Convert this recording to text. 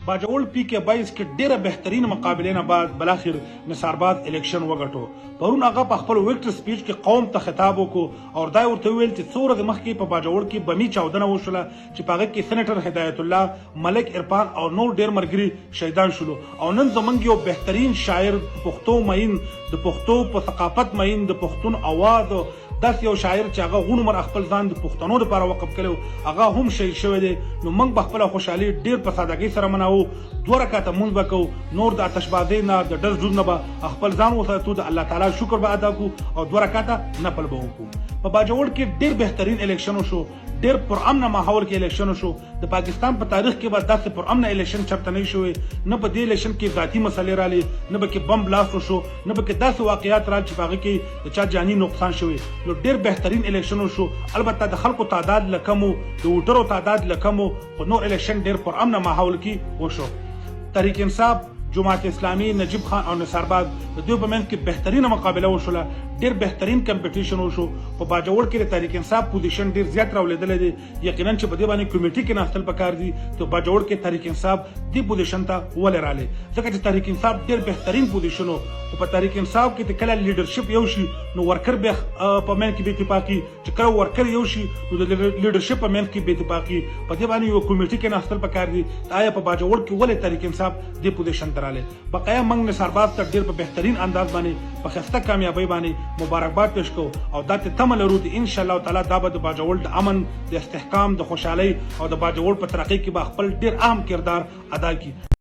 باجوړ پی کې 22 کې ډیره بهترین مقابله نه بعد بلاخر نثارباد الیکشن وګټو. پرون هغه په خپل ویکټر سپیچ کې قوم ته خطاب وکړو او دا ورته ویل چې څو ورځې مخکې په باجوړ کې بمی چاودنه وشوله چې په هغه کې سېنیټر هدایت الله ملک عرفان او نور ډیر مرګري شهیدان شولو او نن زمونږ یو بهترین شاعر پښتو مین د پښتو په ثقافت مین د پښتون اواز داس یو شاعر چې هغه غون عمر خپل ځان د پښتنو لپاره وقف کړو هغه هم شهید شوی دی. نو موږ په خپل خوشحالي ډیر په سادګۍ سره مناو. 2 رکعاته مونږ وکړو، نور د آتشبازۍ نه د ډز ډز نه به خپل ځان وساتو، د الله تعالی شکر به ادا کړو او 2 رکعاته نفل به وکړو. په باجوړ کې ډیر بهترین الیکشن شو، ډیر پرامن ماحول کې الیکشن شو. د پاکستان په تاریخ کې به داسې پرامن الیکشن چرته نه شوی، نه په دې الیکشن کې ذاتي مسلې رالي، نه به کې بم بلاست شو، نه به کې داسې واقعیات رال چې په هغه کې د چا جاني نقصان شوی. نو ډیر بهترین الیکشن شو. البته د خلکو تعداد لکمو، د ووټرو تعداد لکمو، خو نور الیکشن ډیر پرامن ماحول کې وشو. تحریک انصاف، جماعت اسلامی، نجیب خان او نثارباد د دوی په منځ کې بهترینه مقابله وشوله. ډیر بهترین کمپټیشن وشو. په باجوړ کې د تحریک انصاف پوزیشن ډیر زیات راولېدلی دی. یقینا چې په دې باندې کمیټې کې ناستل پکار دي ته باجوړ کې تحریک انصاف دې پوزیشن ته ولې رالی، ځکه چې تحریک انصاف ډیر بهترین پوزیشن و. خو په تحریک انصاف کې د کله لیډرشپ یو شي نو ورکر به په منځ کې بې اتفاقي، چې کله ورکر یو شي نو د لیډرشپ په منځ کې بې اتفاقي. په دې باندې یو کمیټې کې ناستل پکار دي. آیا په باجوړ کې ولې تحریک انصاف دې پوزیشن ته رالی؟ بقایا موږ نثارباد ته ډیر په بهترین انداز باندې په ښایسته کامیابۍ باندې مبارکباد پیش کوو او دا ته تمه لرو چې ان شاء الله تعالی دا به د باجوړ د امن، د استحکام، د خوشحالۍ او د باجوړ په ترقۍ کې به خپل ډیر اهم کردار ادا کړي.